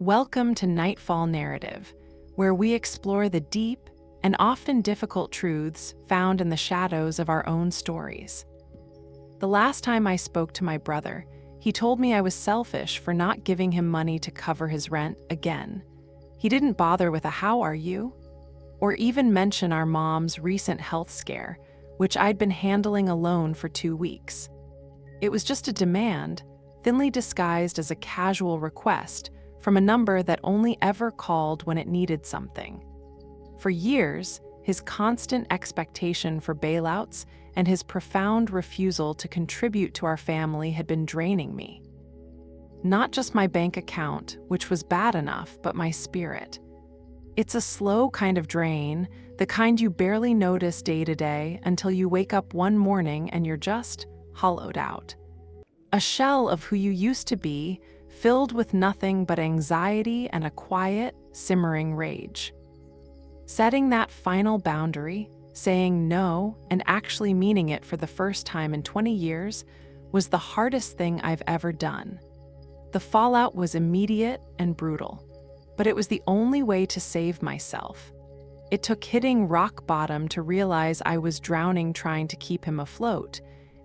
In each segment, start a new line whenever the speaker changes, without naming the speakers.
Welcome to Nightfall Narrative, where we explore the deep and often difficult truths found in the shadows of our own stories. The last time I spoke to my brother, he told me I was selfish for not giving him money to cover his rent again. He didn't bother with a "how are you?" or even mention our mom's recent health scare, which I'd been handling alone for 2 weeks. It was just a demand, thinly disguised as a casual request from a number that only ever called when it needed something. For years, his constant expectation for bailouts and his profound refusal to contribute to our family had been draining me. Not just my bank account, which was bad enough, but my spirit. It's a slow kind of drain, the kind you barely notice day to day until you wake up one morning and you're just hollowed out. A shell of who you used to be, filled with nothing but anxiety and a quiet, simmering rage. Setting that final boundary, saying no and actually meaning it for the first time in 20 years, was the hardest thing I've ever done. The fallout was immediate and brutal, but it was the only way to save myself. It took hitting rock bottom to realize I was drowning trying to keep him afloat,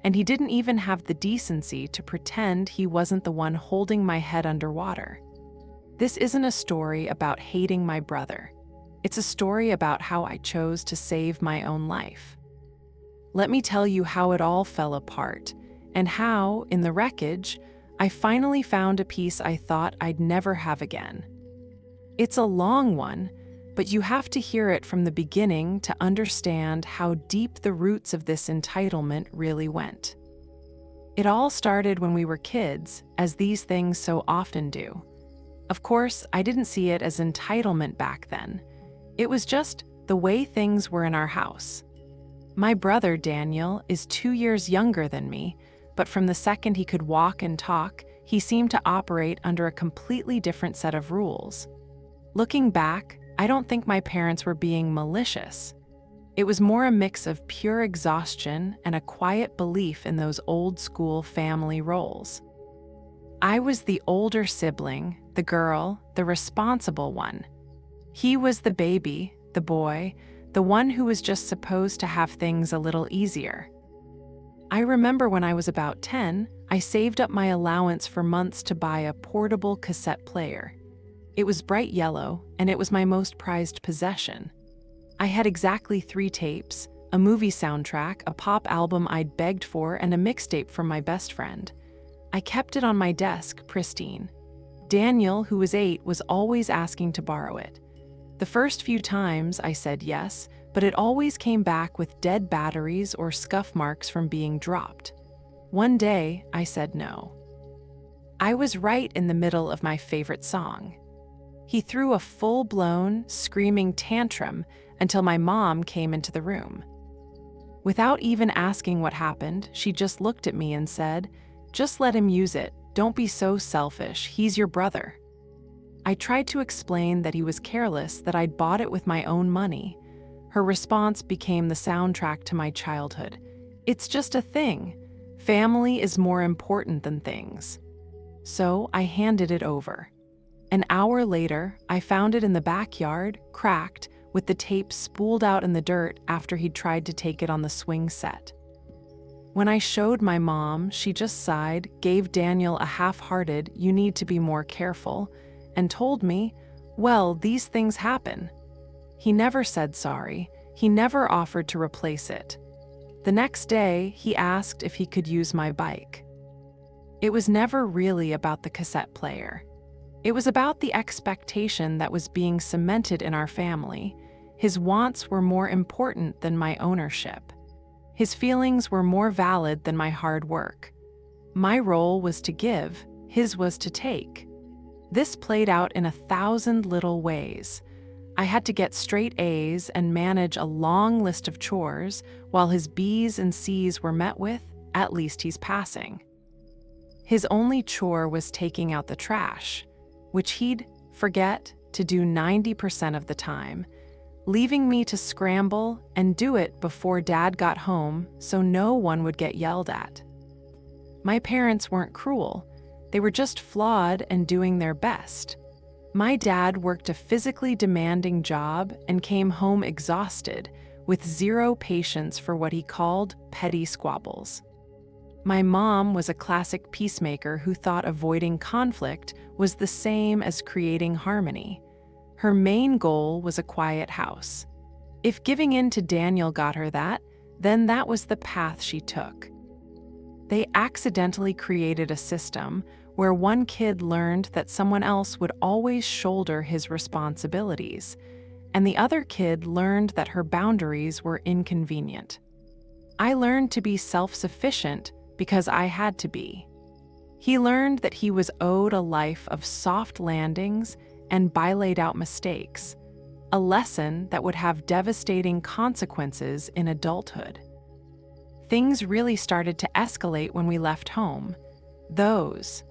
and he didn't even have the decency to pretend he wasn't the one holding my head underwater. This isn't a story about hating my brother. It's a story about how I chose to save my own life. Let me tell you how it all fell apart, and how, in the wreckage, I finally found a peace I thought I'd never have again. It's a long one, but you have to hear it from the beginning to understand how deep the roots of this entitlement really went. It all started when we were kids, as these things so often do. Of course, I didn't see it as entitlement back then. It was just the way things were in our house. My brother, Daniel, is 2 years younger than me, but from the second he could walk and talk, he seemed to operate under a completely different set of rules. Looking back, I don't think my parents were being malicious. It was more a mix of pure exhaustion and a quiet belief in those old-school family roles. I was the older sibling, the girl, the responsible one. He was the baby, the boy, the one who was just supposed to have things a little easier. I remember when I was about 10, I saved up my allowance for months to buy a portable cassette player. It was bright yellow, and it was my most prized possession. I had exactly 3 tapes, a movie soundtrack, a pop album I'd begged for, and a mixtape from my best friend. I kept it on my desk, pristine. Daniel, who was 8, was always asking to borrow it. The first few times I said yes, but it always came back with dead batteries or scuff marks from being dropped. One day, I said no. I was right in the middle of my favorite song. He threw a full-blown, screaming tantrum until my mom came into the room. Without even asking what happened, she just looked at me and said, "Just let him use it. Don't be so selfish. He's your brother." I tried to explain that he was careless, that I'd bought it with my own money. Her response became the soundtrack to my childhood. "It's just a thing. Family is more important than things." So I handed it over. An hour later, I found it in the backyard, cracked, with the tape spooled out in the dirt after he'd tried to take it on the swing set. When I showed my mom, she just sighed, gave Daniel a half-hearted "you need to be more careful," and told me, "Well, these things happen." He never said sorry. He never offered to replace it. The next day, he asked if he could use my bike. It was never really about the cassette player. It was about the expectation that was being cemented in our family. His wants were more important than my ownership. His feelings were more valid than my hard work. My role was to give, his was to take. This played out in 1,000 little ways. I had to get straight A's and manage a long list of chores, while his B's and C's were met with, "At least he's passing." His only chore was taking out the trash, which he'd forget to do 90% of the time, leaving me to scramble and do it before Dad got home so no one would get yelled at. My parents weren't cruel. They were just flawed and doing their best. My dad worked a physically demanding job and came home exhausted, with zero patience for what he called petty squabbles. My mom was a classic peacemaker who thought avoiding conflict was the same as creating harmony. Her main goal was a quiet house. If giving in to Daniel got her that, then that was the path she took. They accidentally created a system where one kid learned that someone else would always shoulder his responsibilities, and the other kid learned that her boundaries were inconvenient. I learned to be self-sufficient because I had to be. He learned that he was owed a life of soft landings and by-laid-out mistakes, a lesson that would have devastating consequences in adulthood. Things really started to escalate when we left home. Those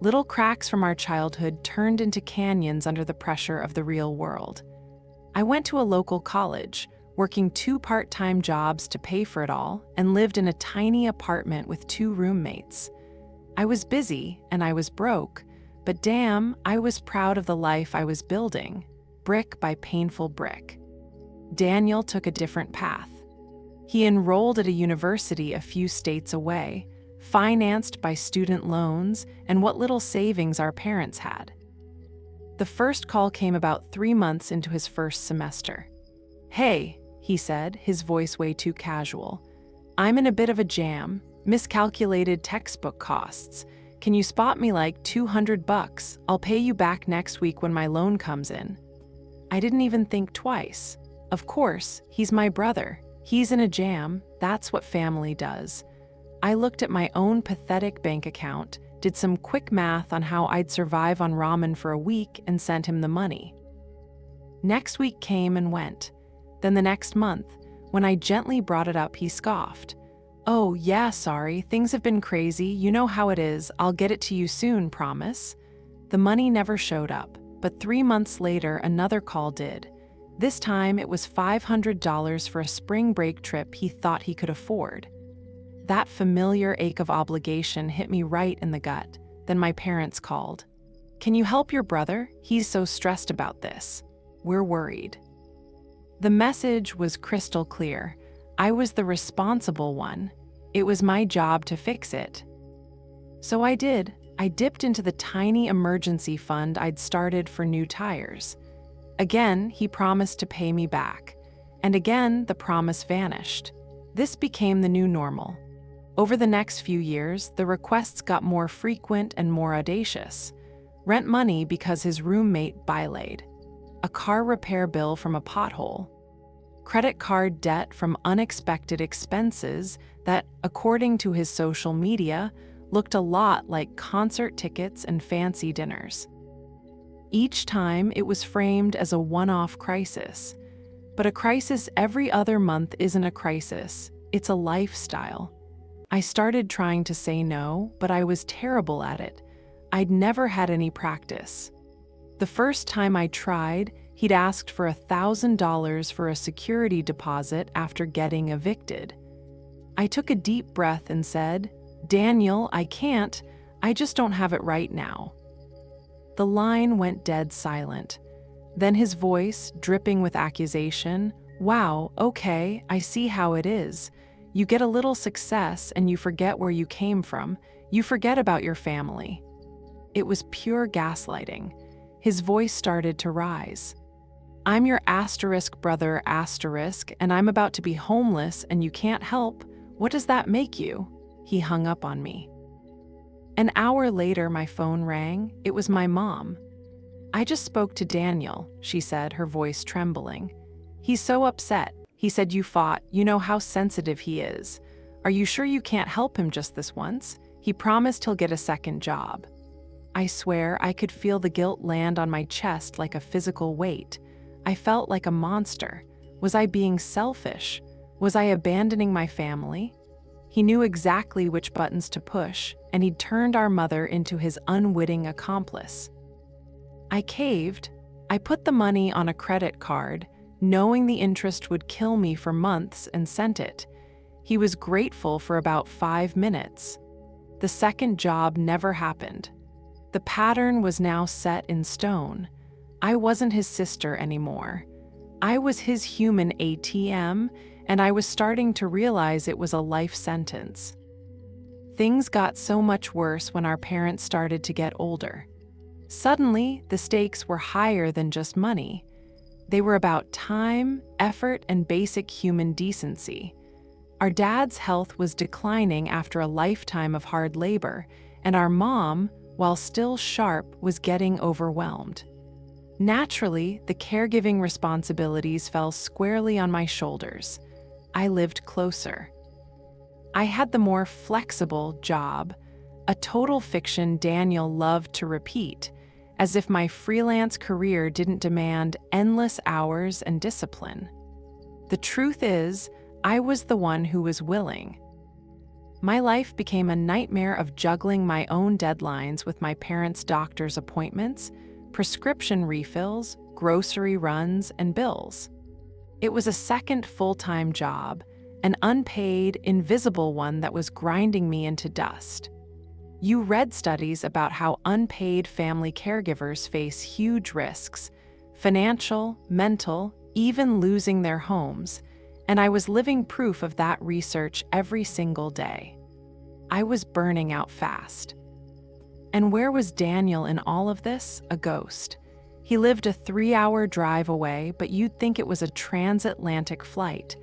little cracks from our childhood turned into canyons under the pressure of the real world. I went to a local college, working 2 part-time jobs to pay for it all, and lived in a tiny apartment with 2 roommates. I was busy and I was broke, but damn, I was proud of the life I was building, brick by painful brick. Daniel took a different path. He enrolled at a university a few states away, financed by student loans and what little savings our parents had. The first call came about 3 months into his first semester. "Hey," he said, his voice way too casual. "I'm in a bit of a jam, miscalculated textbook costs. Can you spot me like $200? I'll pay you back next week when my loan comes in." I didn't even think twice. Of course, he's my brother. He's in a jam. That's what family does. I looked at my own pathetic bank account, did some quick math on how I'd survive on ramen for a week, and sent him the money. Next week came and went. Then the next month, when I gently brought it up, he scoffed. "Oh, yeah, sorry, things have been crazy. You know how it is. I'll get it to you soon, promise." The money never showed up, but 3 months later, another call did. This time, it was $500 for a spring break trip he thought he could afford. That familiar ache of obligation hit me right in the gut. Then my parents called. "Can you help your brother? He's so stressed about this. We're worried." The message was crystal clear. I was the responsible one. It was my job to fix it. So I did. I dipped into the tiny emergency fund I'd started for new tires. Again, he promised to pay me back. And again, the promise vanished. This became the new normal. Over the next few years, the requests got more frequent and more audacious. Rent money because his roommate bylaid. A car repair bill from a pothole. Credit card debt from unexpected expenses that, according to his social media, looked a lot like concert tickets and fancy dinners. Each time, it was framed as a one-off crisis. But a crisis every other month isn't a crisis, it's a lifestyle. I started trying to say no, but I was terrible at it. I'd never had any practice. The first time I tried, he'd asked for $1,000 for a security deposit after getting evicted. I took a deep breath and said, "Daniel, I can't. I just don't have it right now." The line went dead silent. Then his voice, dripping with accusation, "Wow, okay, I see how it is. You get a little success and you forget where you came from. You forget about your family." It was pure gaslighting. His voice started to rise. "I'm your asterisk brother asterisk, and I'm about to be homeless and you can't help. What does that make you?" He hung up on me. An hour later, my phone rang. It was my mom. "I just spoke to Daniel," she said, her voice trembling. "He's so upset. He said you fought. You know how sensitive he is. Are you sure you can't help him just this once? He promised he'll get a second job." I swear I could feel the guilt land on my chest like a physical weight. I felt like a monster. Was I being selfish? Was I abandoning my family? He knew exactly which buttons to push, and he'd turned our mother into his unwitting accomplice. I caved. I put the money on a credit card, knowing the interest would kill me for months, and sent it. He was grateful for about 5 minutes. The second job never happened. The pattern was now set in stone. I wasn't his sister anymore. I was his human ATM, and I was starting to realize it was a life sentence. Things got so much worse when our parents started to get older. Suddenly, the stakes were higher than just money. They were about time, effort, and basic human decency. Our dad's health was declining after a lifetime of hard labor, and our mom, while still sharp, was getting overwhelmed. Naturally, the caregiving responsibilities fell squarely on my shoulders. I lived closer. I had the more flexible job, a total fiction Daniel loved to repeat, as if my freelance career didn't demand endless hours and discipline. The truth is, I was the one who was willing. My life became a nightmare of juggling my own deadlines with my parents' doctor's appointments, prescription refills, grocery runs, and bills. It was a second full-time job, an unpaid, invisible one that was grinding me into dust. You read studies about how unpaid family caregivers face huge risks, financial, mental, even losing their homes, and I was living proof of that research every single day. I was burning out fast. And where was Daniel in all of this? A ghost. He lived a 3-hour drive away, but you'd think it was a transatlantic flight.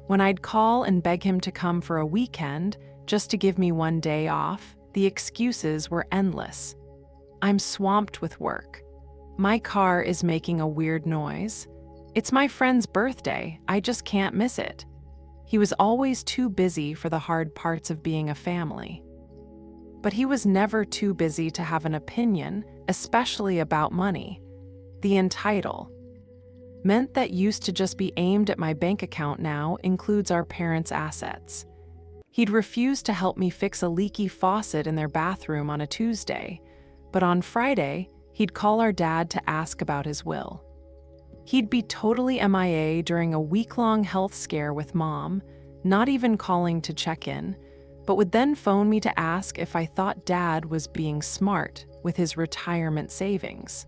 When I'd call and beg him to come for a weekend, just to give me one day off, the excuses were endless. I'm swamped with work. My car is making a weird noise. It's my friend's birthday, I just can't miss it. He was always too busy for the hard parts of being a family. But he was never too busy to have an opinion, especially about money. The entitlement that used to just be aimed at my bank account now includes our parents' assets. He'd refuse to help me fix a leaky faucet in their bathroom on a Tuesday, but on Friday, he'd call our dad to ask about his will. He'd be totally MIA during a week-long health scare with Mom, not even calling to check in, but would then phone me to ask if I thought Dad was being smart with his retirement savings.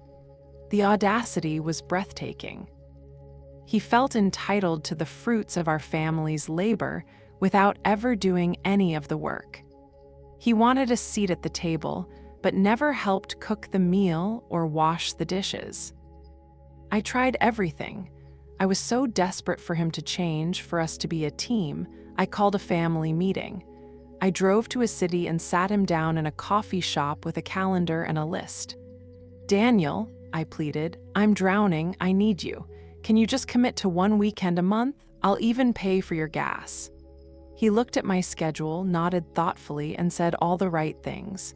The audacity was breathtaking. He felt entitled to the fruits of our family's labor without ever doing any of the work. He wanted a seat at the table, but never helped cook the meal or wash the dishes. I tried everything. I was so desperate for him to change, for us to be a team, I called a family meeting. I drove to a city and sat him down in a coffee shop with a calendar and a list. "Daniel," I pleaded, "I'm drowning, I need you. Can you just commit to one weekend a month? I'll even pay for your gas." He looked at my schedule, nodded thoughtfully, and said all the right things.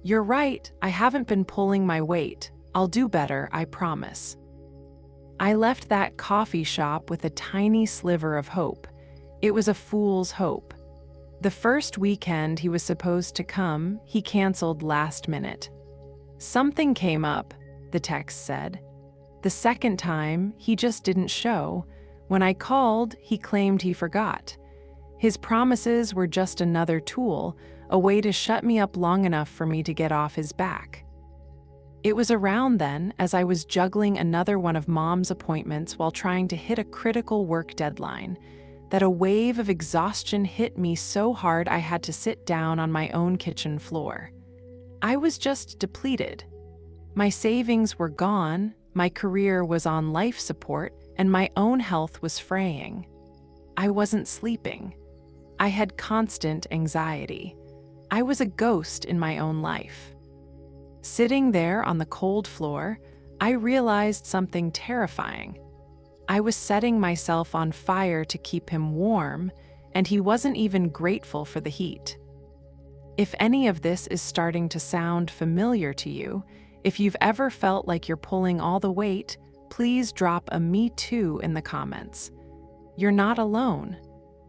"You're right, I haven't been pulling my weight. I'll do better, I promise." I left that coffee shop with a tiny sliver of hope. It was a fool's hope. The first weekend he was supposed to come, he canceled last minute. "Something came up," the text said. The second time, he just didn't show. When I called, he claimed he forgot. His promises were just another tool, a way to shut me up long enough for me to get off his back. It was around then, as I was juggling another one of Mom's appointments while trying to hit a critical work deadline, that a wave of exhaustion hit me so hard I had to sit down on my own kitchen floor. I was just depleted. My savings were gone, my career was on life support, and my own health was fraying. I wasn't sleeping. I had constant anxiety. I was a ghost in my own life. Sitting there on the cold floor, I realized something terrifying. I was setting myself on fire to keep him warm, and he wasn't even grateful for the heat. If any of this is starting to sound familiar to you, if you've ever felt like you're pulling all the weight, please drop a "me too" in the comments. You're not alone.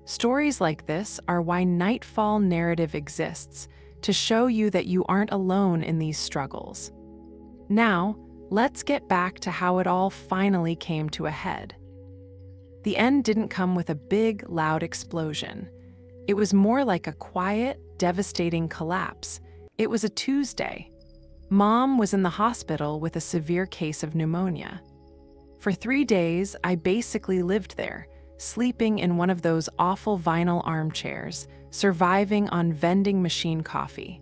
Stories like this are why Nightfall Narrative exists, to show you that you aren't alone in these struggles. Now, let's get back to how it all finally came to a head. The end didn't come with a big, loud explosion. It was more like a quiet, devastating collapse. It was a Tuesday. Mom was in the hospital with a severe case of pneumonia. For 3 days, I basically lived there, sleeping in one of those awful vinyl armchairs, surviving on vending machine coffee.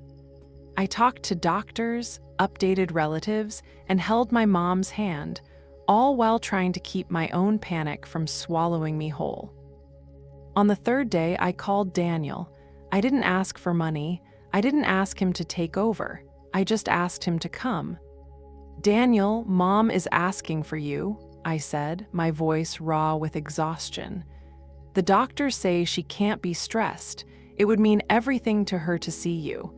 I talked to doctors, updated relatives, and held my mom's hand, all while trying to keep my own panic from swallowing me whole. On the 3rd day, I called Daniel. I didn't ask for money. I didn't ask him to take over. I just asked him to come. "Daniel, Mom is asking for you," I said, my voice raw with exhaustion. "The doctors say she can't be stressed. It would mean everything to her to see you.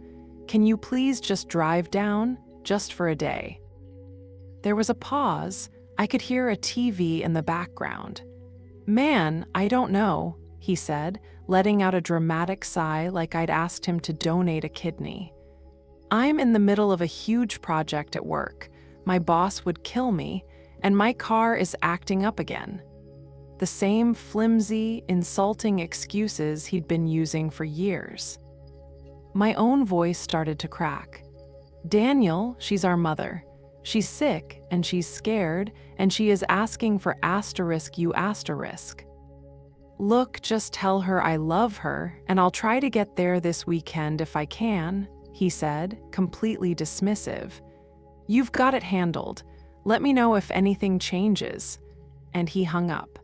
Can you please just drive down, just for a day?" There was a pause. I could hear a TV in the background. "Man, I don't know," he said, letting out a dramatic sigh like I'd asked him to donate a kidney. "I'm in the middle of a huge project at work. My boss would kill me, and my car is acting up again." The same flimsy, insulting excuses he'd been using for years. My own voice started to crack. "Daniel, she's our mother. She's sick, and she's scared, and she is asking for ****. Look, just tell her I love her, and I'll try to get there this weekend if I can," he said, completely dismissive. "You've got it handled. Let me know if anything changes." And he hung up.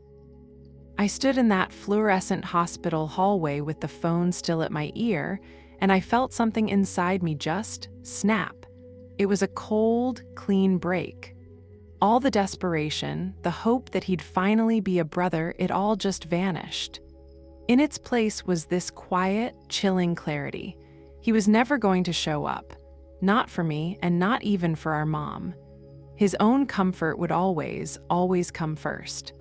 I stood in that fluorescent hospital hallway with the phone still at my ear, and I felt something inside me just snap. It was a cold, clean break. All the desperation, the hope that he'd finally be a brother, it all just vanished. In its place was this quiet, chilling clarity. He was never going to show up. Not for me, and not even for our mom. His own comfort would always, always come first.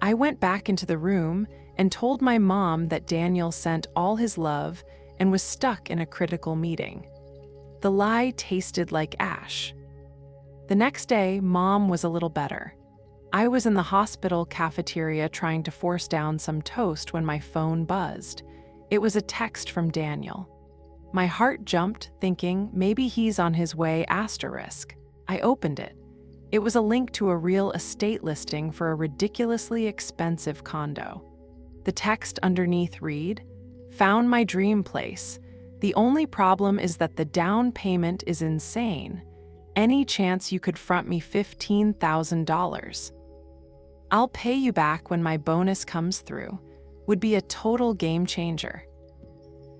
I went back into the room and told my mom that Daniel sent all his love and was stuck in a critical meeting. The lie tasted like ash. The next day, Mom was a little better. I was in the hospital cafeteria trying to force down some toast when my phone buzzed. It was a text from Daniel. My heart jumped, thinking maybe he's on his way ***. I opened it. It was a link to a real estate listing for a ridiculously expensive condo. The text underneath read, "Found my dream place. The only problem is that the down payment is insane. Any chance you could front me $15,000? I'll pay you back when my bonus comes through. Would be a total game changer."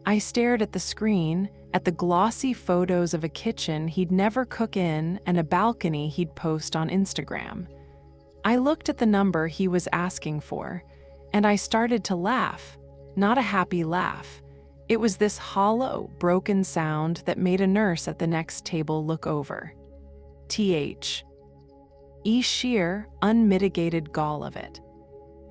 I stared at the screen, at the glossy photos of a kitchen he'd never cook in and a balcony he'd post on Instagram. I looked at the number he was asking for, and I started to laugh. Not a happy laugh. It was this hollow, broken sound that made a nurse at the next table look over. Sheer, unmitigated gall of it.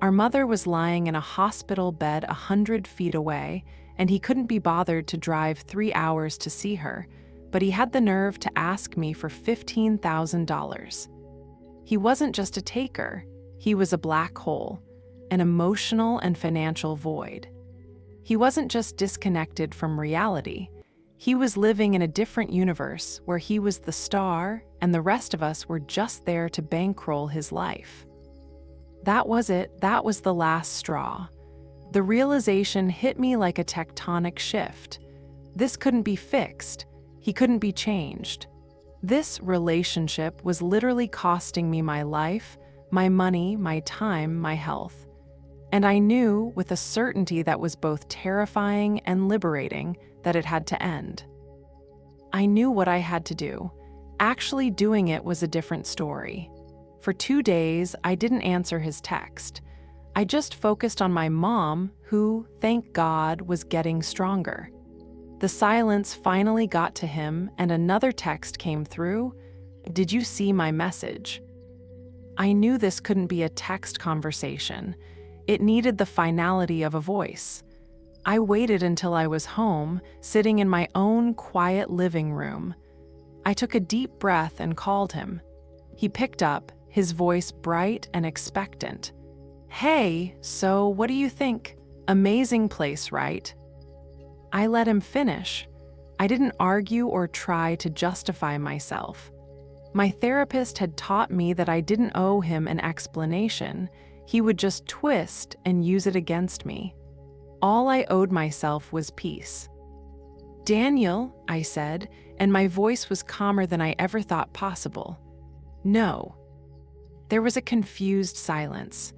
Our mother was lying in a hospital bed 100 feet away, and he couldn't be bothered to drive 3 hours to see her, but he had the nerve to ask me for $15,000. He wasn't just a taker, he was a black hole, an emotional and financial void. He wasn't just disconnected from reality, he was living in a different universe where he was the star and the rest of us were just there to bankroll his life. That was it, that was the last straw. The realization hit me like a tectonic shift. This couldn't be fixed. He couldn't be changed. This relationship was literally costing me my life, my money, my time, my health. And I knew, with a certainty that was both terrifying and liberating, that it had to end. I knew what I had to do. Actually doing it was a different story. For 2 days, I didn't answer his text. I just focused on my mom, who, thank God, was getting stronger. The silence finally got to him, and another text came through. "Did you see my message?" I knew this couldn't be a text conversation. It needed the finality of a voice. I waited until I was home, sitting in my own quiet living room. I took a deep breath and called him. He picked up, his voice bright and expectant. "Hey, so what do you think? Amazing place, right?" I let him finish. I didn't argue or try to justify myself. My therapist had taught me that I didn't owe him an explanation. He would just twist and use it against me. All I owed myself was peace. "Daniel," I said, and my voice was calmer than I ever thought possible. "No." There was a confused silence.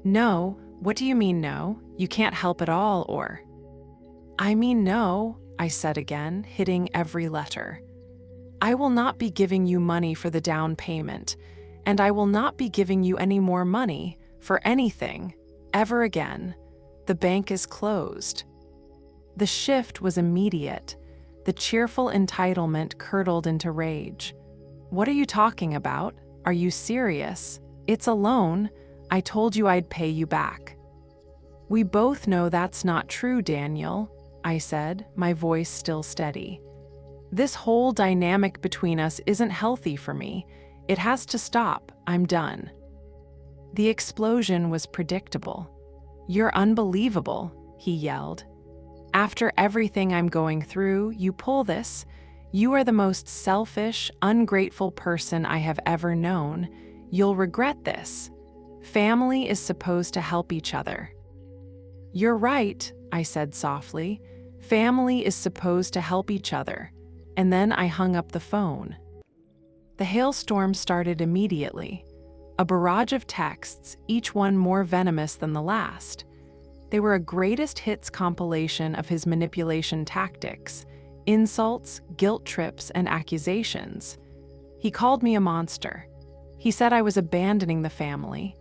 "No? What do you mean no? You can't help at all, or?" "I mean no," I said again, hitting every letter. "I will not be giving you money for the down payment, and I will not be giving you any more money for anything, ever again. The bank is closed." The shift was immediate. The cheerful entitlement curdled into rage. "What are you talking about? Are you serious? It's a loan. I told you I'd pay you back." "We both know that's not true, Daniel," I said, my voice still steady. "This whole dynamic between us isn't healthy for me. It has to stop. I'm done." The explosion was predictable. "You're unbelievable," he yelled. "After everything I'm going through, you pull this? You are the most selfish, ungrateful person I have ever known. You'll regret this. Family is supposed to help each other." "You're right," I said softly. "Family is supposed to help each other." And then I hung up the phone. The hailstorm started immediately. A barrage of texts, each one more venomous than the last. They were a greatest hits compilation of his manipulation tactics, insults, guilt trips, and accusations. He called me a monster. He said I was abandoning the family.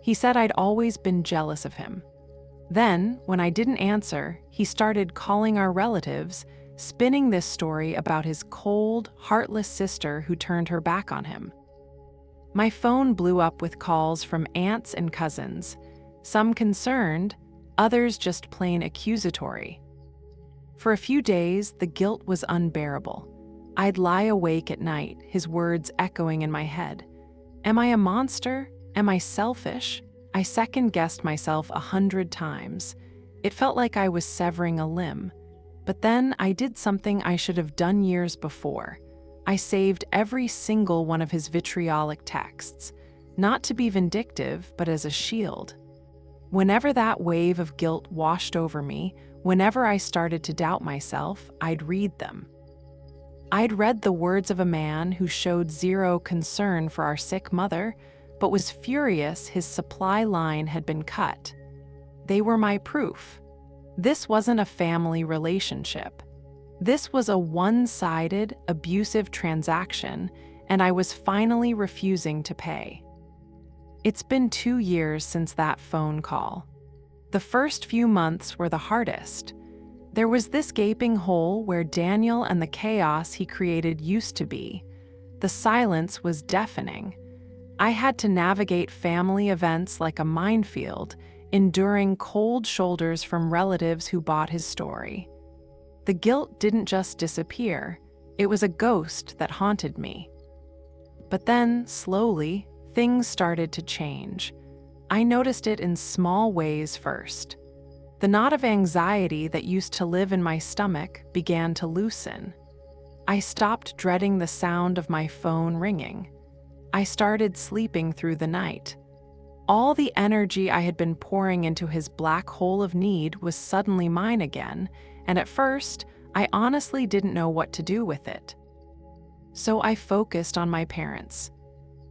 He said I'd always been jealous of him. Then, when I didn't answer, he started calling our relatives, spinning this story about his cold, heartless sister who turned her back on him. My phone blew up with calls from aunts and cousins, some concerned, others just plain accusatory. For a few days, the guilt was unbearable. I'd lie awake at night, his words echoing in my head. Am I a monster? Am I selfish? I second-guessed myself 100 times. It felt like I was severing a limb. But then I did something I should have done years before. I saved every single one of his vitriolic texts, not to be vindictive, but as a shield. Whenever that wave of guilt washed over me, whenever I started to doubt myself, I'd read them. I'd read the words of a man who showed zero concern for our sick mother, but was furious his supply line had been cut. They were my proof. This wasn't a family relationship. This was a one-sided, abusive transaction, and I was finally refusing to pay. It's been 2 years since that phone call. The first few months were the hardest. There was this gaping hole where Daniel and the chaos he created used to be. The silence was deafening. I had to navigate family events like a minefield, enduring cold shoulders from relatives who bought his story. The guilt didn't just disappear, it was a ghost that haunted me. But then, slowly, things started to change. I noticed it in small ways first. The knot of anxiety that used to live in my stomach began to loosen. I stopped dreading the sound of my phone ringing. I started sleeping through the night. All the energy I had been pouring into his black hole of need was suddenly mine again, and at first, I honestly didn't know what to do with it. So I focused on my parents.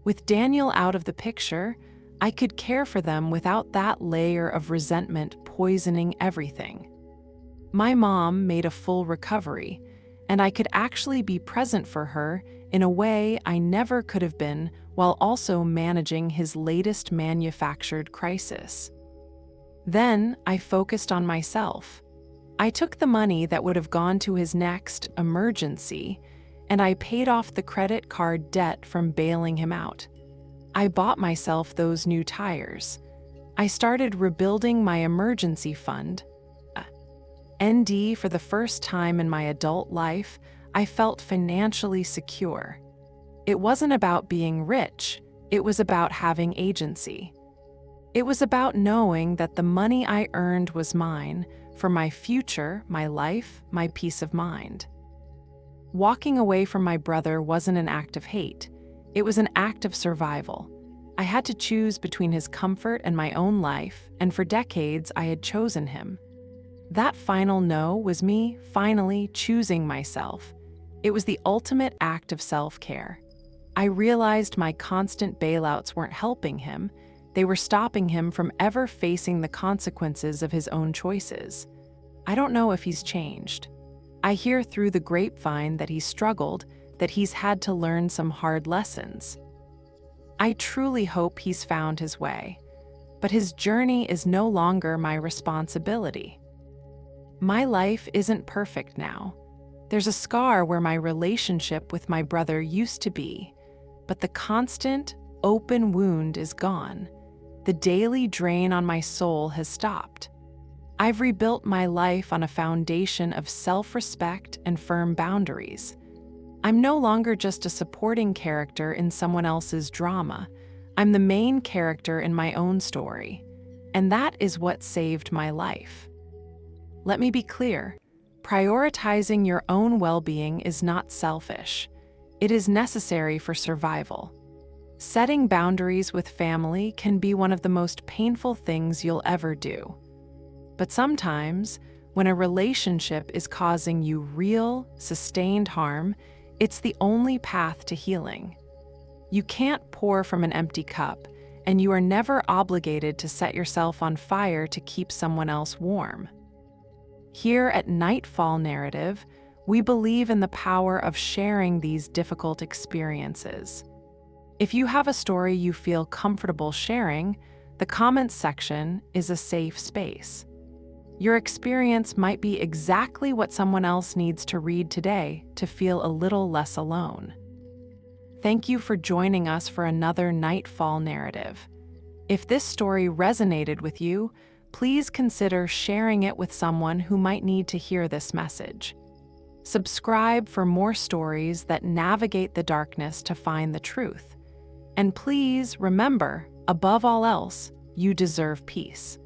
With Daniel out of the picture, I could care for them without that layer of resentment poisoning everything. My mom made a full recovery, and I could actually be present for her in a way I never could have been while also managing his latest manufactured crisis. Then I focused on myself. I took the money that would have gone to his next emergency, and I paid off the credit card debt from bailing him out. I bought myself those new tires. I started rebuilding my emergency fund. ND, for the first time in my adult life, I felt financially secure. It wasn't about being rich, it was about having agency. It was about knowing that the money I earned was mine, for my future, my life, my peace of mind. Walking away from my brother wasn't an act of hate. It was an act of survival. I had to choose between his comfort and my own life, and for decades I had chosen him. That final no was me finally choosing myself. It was the ultimate act of self-care. I realized my constant bailouts weren't helping him. They were stopping him from ever facing the consequences of his own choices. I don't know if he's changed. I hear through the grapevine that he's struggled, that he's had to learn some hard lessons. I truly hope he's found his way, but his journey is no longer my responsibility. My life isn't perfect now. There's a scar where my relationship with my brother used to be, but the constant, open wound is gone. The daily drain on my soul has stopped. I've rebuilt my life on a foundation of self-respect and firm boundaries. I'm no longer just a supporting character in someone else's drama. I'm the main character in my own story, and that is what saved my life. Let me be clear, prioritizing your own well-being is not selfish. It is necessary for survival. Setting boundaries with family can be one of the most painful things you'll ever do. But sometimes, when a relationship is causing you real, sustained harm, it's the only path to healing. You can't pour from an empty cup, and you are never obligated to set yourself on fire to keep someone else warm. Here at Nightfall Narrative, we believe in the power of sharing these difficult experiences. If you have a story you feel comfortable sharing, the comments section is a safe space. Your experience might be exactly what someone else needs to read today to feel a little less alone. Thank you for joining us for another Nightfall Narrative. If this story resonated with you, please consider sharing it with someone who might need to hear this message. Subscribe for more stories that navigate the darkness to find the truth. And please remember, above all else, you deserve peace.